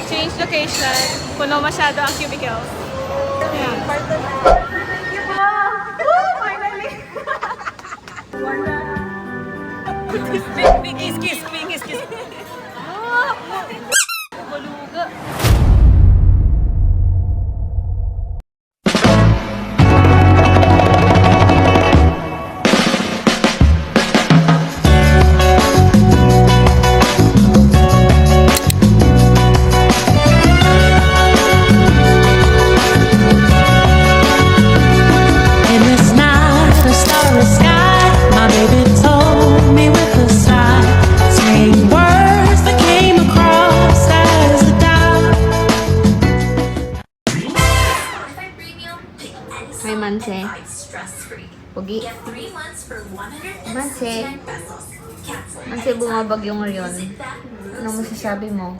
Change location. Puno masyado ang cubicles. Ayan. Finally! Kiss. Maluga. In this night, a starry sky, my baby told me with a sigh, saying words that came across as a doubt. May manse. Pugi. Manse. Manse, bumabag yung ngayon. Anong masasabi mo?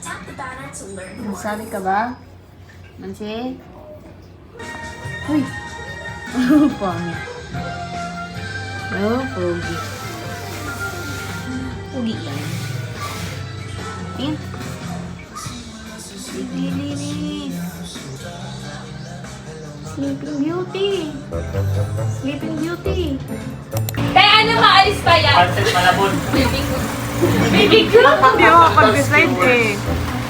Masasabi ka ba? Manse? Uy! Oh, pangit. Oh, pugi. Pugi yan. Tingin. Linis. Sleeping Beauty. Sleeping Beauty. Kaya ano, maalis pa yan? Concept malabon. Baby ko! Hindi ako kapag-decide eh.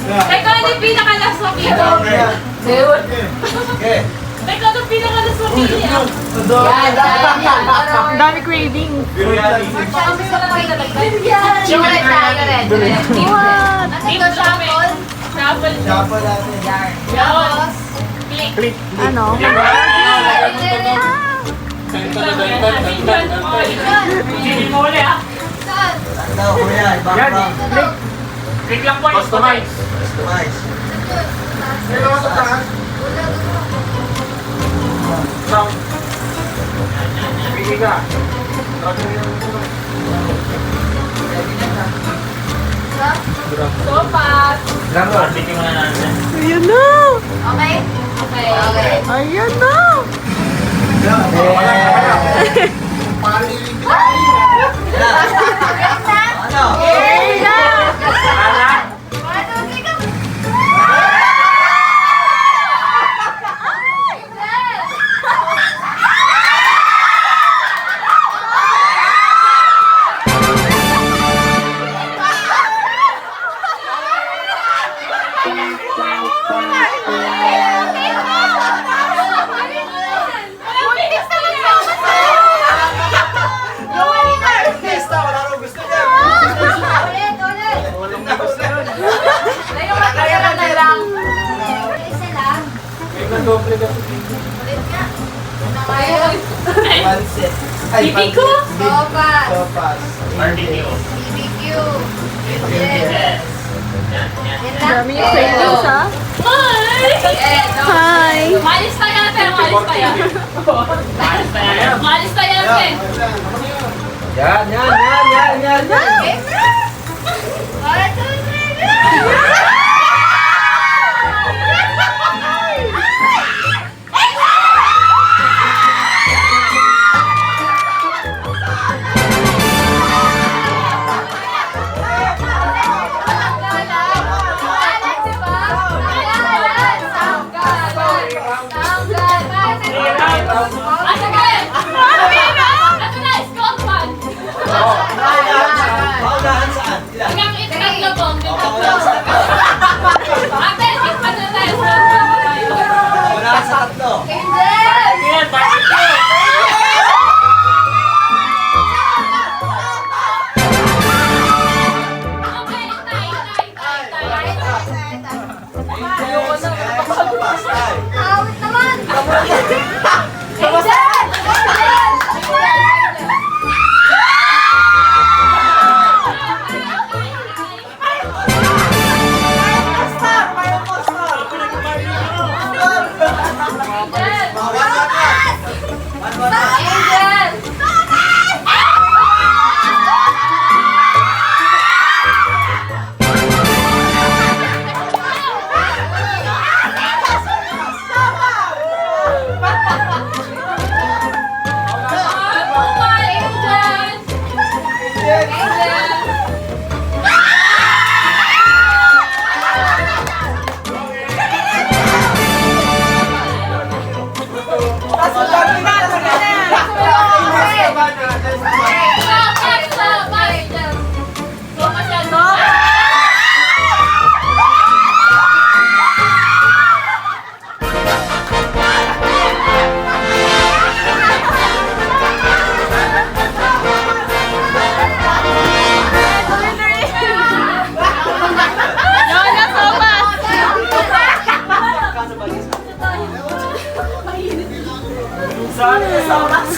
Teka, ano yung pinaka-naswapito? Teka, ano yung pinaka-naswapito? Ang dami craving. Shuffle. Tapos, click. Ano? Hindi mo uli ha. Yan. Click lang po. Customize. Sound. Pili ka. Sopas. Tingin mo na natin. Ayan na! Okay. Ayan na! Bibi ko? RTO. Yes. Yan. Dami yung cravings ha? Hi! Malis pa yan, pero malis pa yan. Ayos na yan. Malis pa yan, Pen. Yan. Hanggang itatlo po.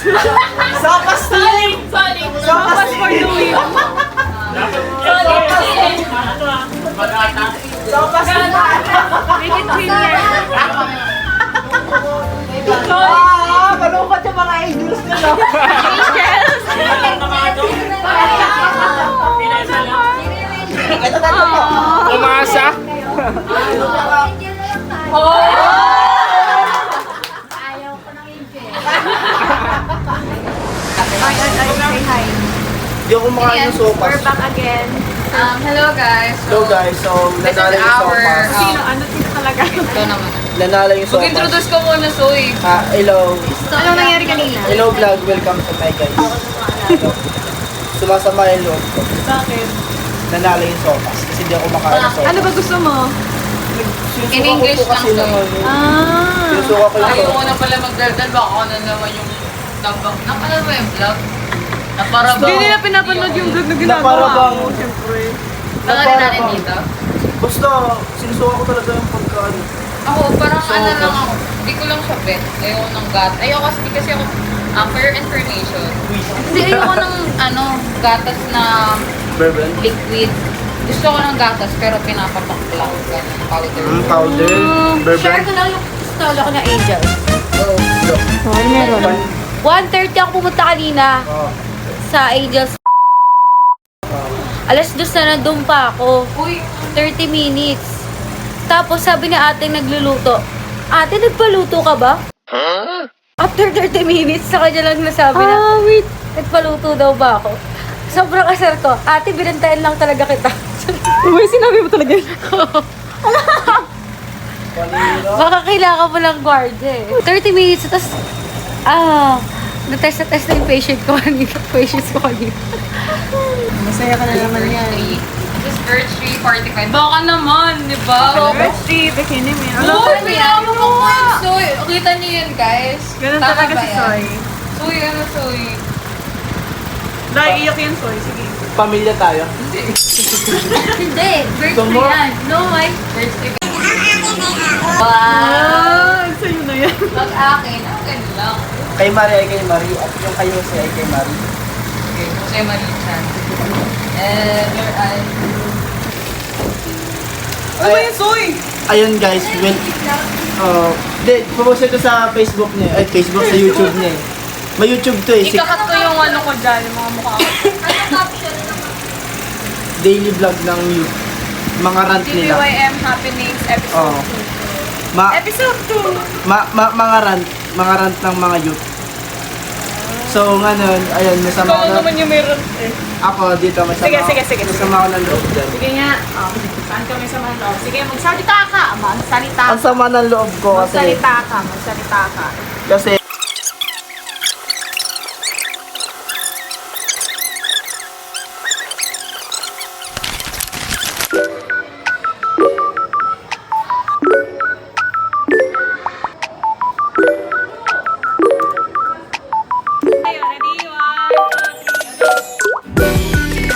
Sopas Sorry! Sorry! Sopas for the win! Mag-ata. Sopas Make it clear! malungkot yung mga angels nila. Ito na po. Umasa. Hindi ako kumakain ng sopas. We're back again. Hello guys. Hello guys, so This is nanalo yung our... sopas. Sino talaga? Ito naman. Nanalo yung sopas. Mag-introduce ko muna, Soy. Hello. Anong nangyari kanina? Hello vlog, welcome to my guys. Hello. Sumasama yung loob ko. Bakit? Nanalo yung sopas kasi hindi ako kumakain ng sopas. Ano ba gusto mo? Sinusuka In English ko po kasi lang, ng Soy. Ah! Sinusuka ko yung Ayaw ko sopas. na pala magdaldal. Baka ako na naman yung... Napanood mo yung vlog? Na para bang... Hindi nila pinapanood yung vlog na Na para ginagawa bang... ko, siyempre. Pangalan natin dito. Basta, sinusuka ko talaga yung pagkain. Ako, parang So, ano lang ako. Hindi ko lang siya bet. Ayoko ng gat. Ayoko kasi ako... for your information. Hindi ayoko ng gatas na Bourbon? liquid. Gusto ko ng gatas pero pinapapakla ko ganun, powder. Powder? Bourbon? Share ko lang yung stall ako ng Angel. Oo. Oh, meron. 1:30 ako pumunta kanina Oh. sa Angels. Alas 2 na nandun pa ako. Uy, 30 minutes. Tapos sabi ni ate nagluluto. Ate, nagpaluto ka ba? After 30 minutes, sa kanya lang nasabi na, wait, nagpaluto daw ba ako? Sobrang asar ko. Ate, binantayan lang talaga kita. Uy, sinabi mo talaga yun. Panira? Baka kailangan mo lang guardia eh. 30 minutes, tapos, na-test na yung patience ko kanina. Masaya ka na naman yan. This is Earth 345. Baka naman, di ba? Betsy, bikini mo. Uy, pinayaman mo ko yung Soy. Kita niyo yun, guys. Ganun Tama talaga ba si yan? Soy. Soy, ano Soy? Dahil iyak yan, Soy. Sige. Pamilya tayo. Hindi, birthday Gusto mo? yan. No, ay. Birthday ka. Wow! Ah, sa'yo na yan. Pag akin lang. Kay Marie ay kay Marie at yung kay Jose ay kay Marie. Okay, Jose Marie-chan. And your eye. Ano ba yan, Soy? Ayun guys, hindi, pupost ito sa Facebook niya. Ay, Facebook sa YouTube niya eh. May YouTube to eh. Ikakat ko yung ano ko dyan, yung mga mukha ko. Daily vlog ng youth. Mga rant nila. TVYM Happenings Episode Oo. Episode 2! Mga rant ng mga youth. So, ngayon, ayun, masama Ikaw ko. naman yung meron eh. Ako, dito, masama Sige. masama ko ng loob dyan. Sige nga. Saan kami sa mga loob? Sige, magsalita ka. Magsalita Ang sama ng loob ko kasi, Magsalita ka. kasi, Ayun, ready? 1, 2, 3.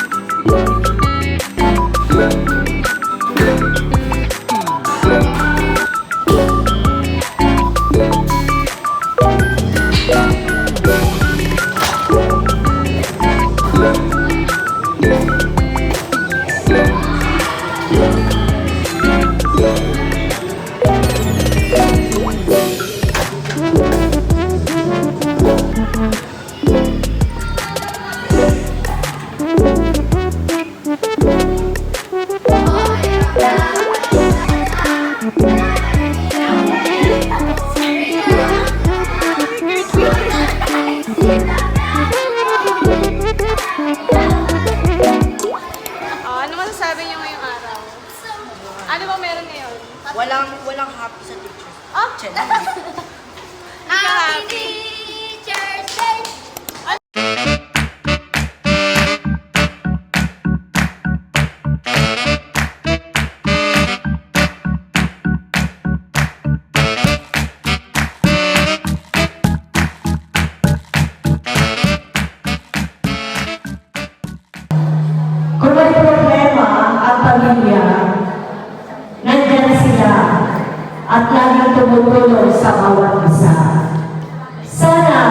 Ano masasabi niyo ngayong araw? Ano ba meron ngayon? Walang happy sa teacher. Happy Teacher's Day! Kung may problema ang pamilya, nandyan sila at laging tumutulong sa bawat isa. Sana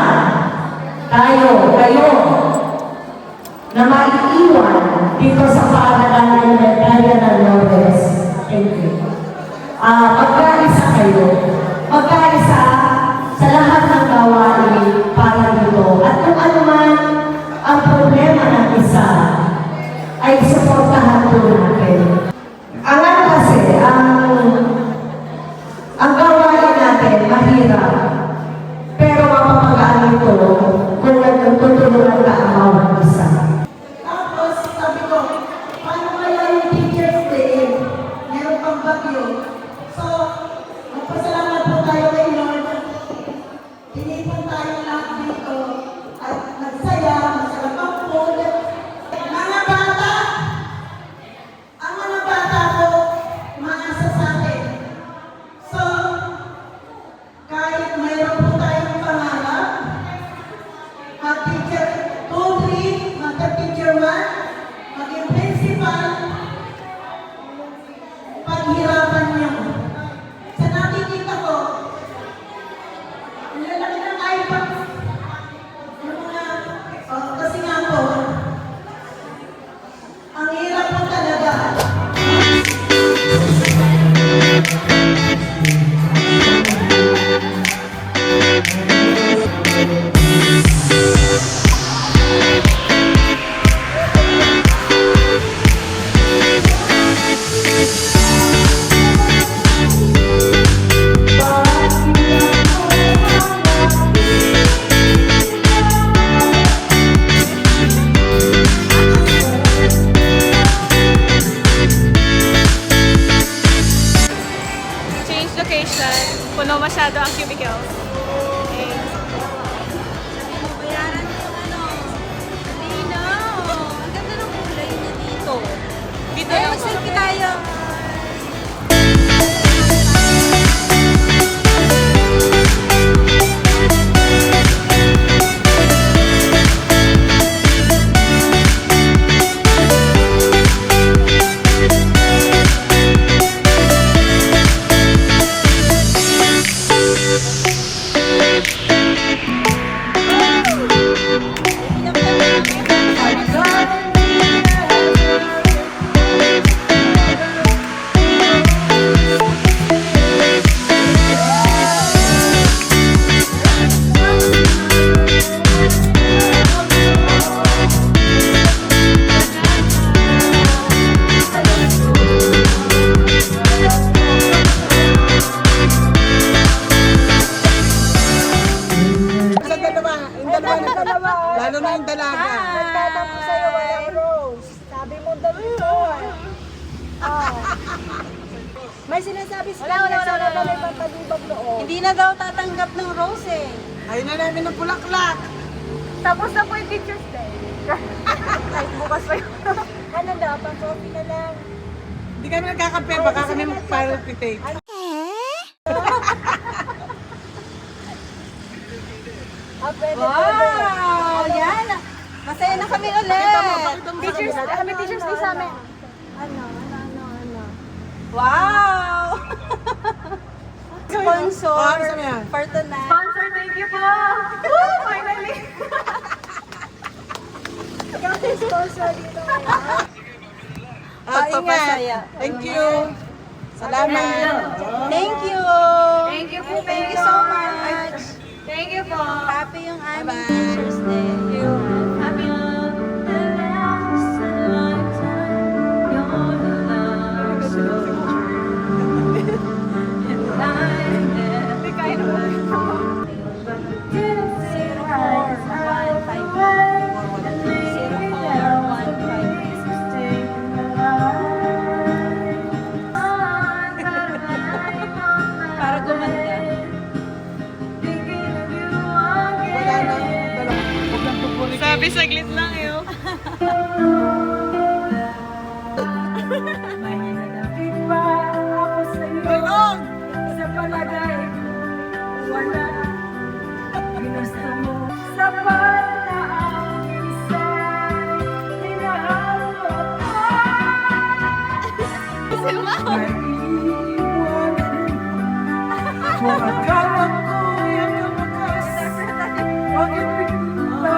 kayo, na maiiwan dito sa paaralan ng Medalla ng Lores. Thank you. Magkaisa kayo. Magkaisa sa lahat ng gawain para dito. At kung ano man ang problema ng isa, ay suportahan po natin. Ang ano kasi, ang gawain natin, mahirap. Pero mapapagaan ito kung nagtutulungan ka ang bawat isa. Tapos, sabi ko, paano kaya yung Teacher's Day? Meron pang bagyo. So, magpasalamat po tayo kay Lord. Tinipon tayo lahat dito at nagsaya, masarap ang food. Mga bata, ang mga bata ko, maasa sa atin. So, kahit mayroon po tayong pangarap, mag-teacher 2, 3, mag-teacher 1, maging principal, paghirapan niyo. Sa nakikita ko, ang lalaki ng iPad, yung mga, kasi nga po, ang hirap po talaga. Change location. Puno masyado ang cubicles. Okay. Bayaran mo yung ano. Linaw. Ang ganda ng kulay niya dito. Dito lang po. Selfie tayo. Lalo na yung dalaga. Nagtatampo sa'yo, walang rose. Sabi mo dalawa. May sinasabi sa kanya, sana na may pagkalibag loob. Hindi na daw tatanggap ng rose eh. Ayun na namin ng bulaklak. Tapos na po yung Teacher's Day. Kahit bukas pa yun. Ano na, pang coffee na lang. Hindi kami nagkakape, baka kami mag-palpitate. Wow! Yan! Masaya na kami ulit! Teachers, kami Teacher's Day sa amin. Wow! Sponsor Oh, ano sabi yan? for tonight. Sponsor, thank you po! Woo! Finally! Kami sponsor dito ngayon. Pagpapasaya. Thank you. Salamat. Thank you! Thank you po. Thank you so much! Thank you po. Happy yung aming Teacher's Day. Happy Para gumanda. Wala na. Huwag lang pupunin. Sabi saglit lang yun. Tulong! Sa palagay, wala. Ginusto mo sapat na ang isa'y hinahanap ko. Naiiwanan kung akala ko'y ang lumakas. Bakit bigla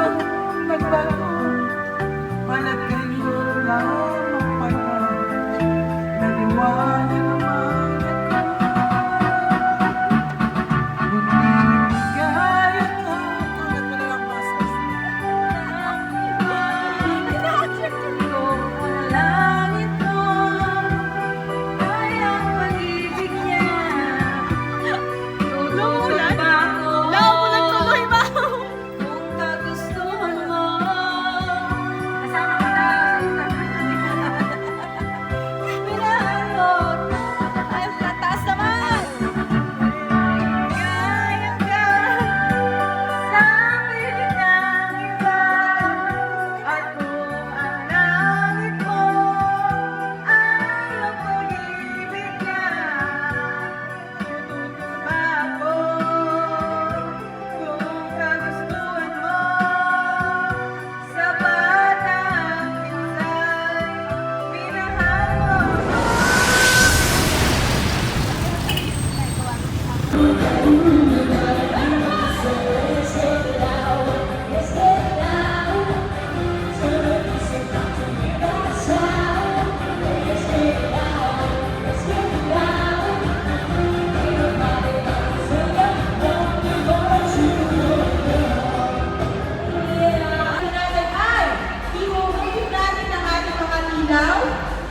Iuwi natin ang ating mga ilaw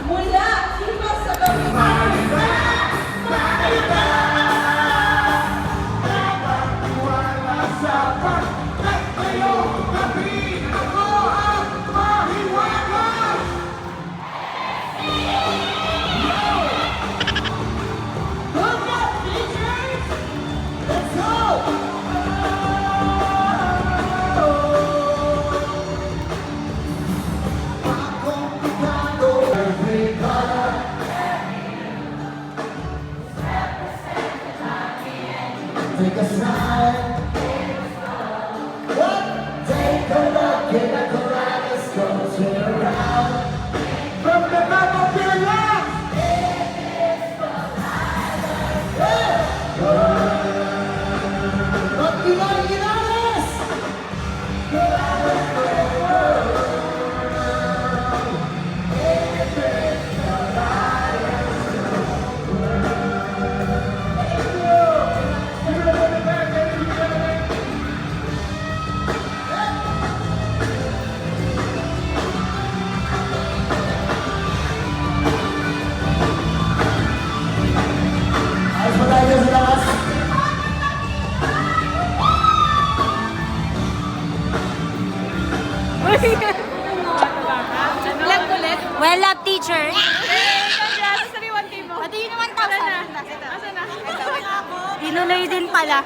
mula dito sa gawin. Take a smile. What? Take a look in the kaleidoscope, turn around. From the back of your life. Pag-ilan-ilalas! Ayos ba tayo sa lakas? Vlog ulit. Well up, teacher. Congrats sa reward team mo. Pati yun naman Asa na? tapos. Asa na? Tinuloy din pala.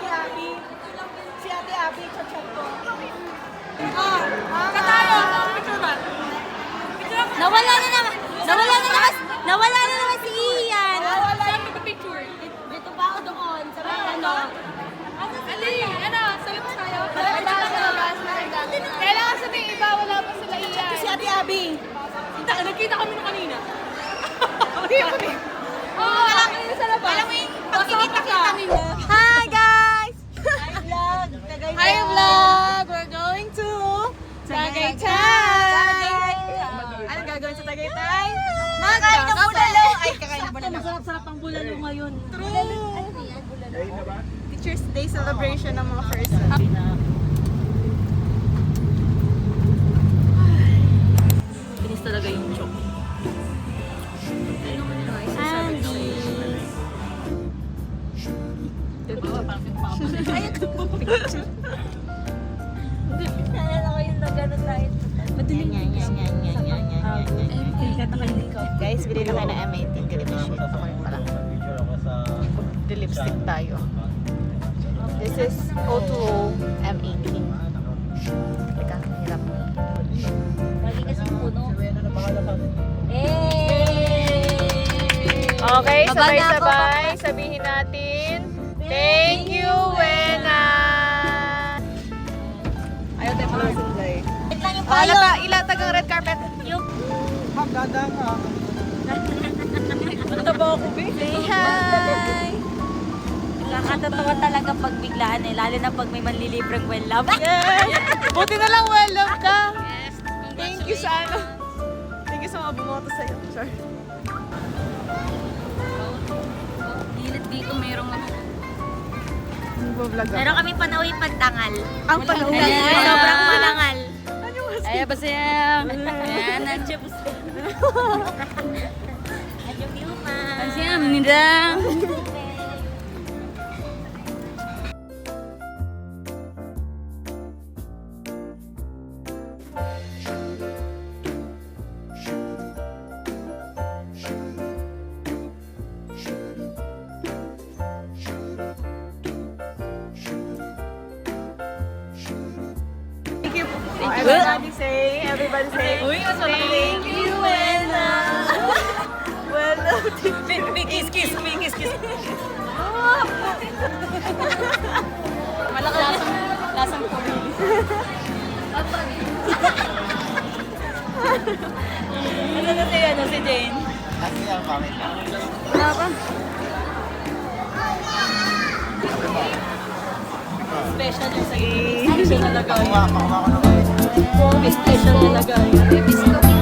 Si Ate Abby, chat ko. Katayo. Picture ba? Nawala na naman. Nawala na naman si Ian. Saan mo picture? Dito pa ako doon. Sa mga ano. Ali, ano? Sa labas tayo? Sa labas. Kailangan sabihin iba, wala pa sila iyan. Si Ate Abby. Nagkita kami na kanina. Hindi kami. Oo, wala kami sa labas. Alam mo yung pagkikita-kita ninyo. Hi guys! Hi vlog! We're going to Tagaytay! Anong gagawin sa Tagaytay? Kakain ng bulalo! Ay, kakain ng bulalo. Masarap-sarap ang bulalo ngayon. True! Teacher's Day celebration ng mga first. Binis talaga yung joke. Andy. Naalala ko yung nagano tayo. Madaling Guys, bili na kayo ng M18. Ganito siya. Lipstick tayo. This is O2O M18. Teka, hirap. Lagi kasi puno. Okay, Baba na ako, sabay-sabay. Sabihin natin, thank you, Wena! Ayaw tayo mga sunday. Wait lang yung payo. Ilatag ang red carpet. Yung Ganda ka. say hi. Nakakatawa talaga pag biglaan eh. Lalo na pag may manlilibreng well love. Yes! Buti na lang well love ka. Yes, thank you sa ano. Thank you sa mga bumoto sa'yo. Sure. Gilid dito mayroong ano. Nagbo-vlog ako. Meron kami panauwi pagtangal. Ang panahon. Sobrang manangal. Ay, basta yan. Ayan, nandiyo po siya. Nandiyo Vilma. Basta yan, nindang. Thank you. Everybody say. Thank you, Wena. Well love. Kiss, kiss, kiss, kiss. Lasang pumili. Ano na si Jane? Kasi ang pangit na. Wala pa. special yung sa special nilagay. Special nilagay.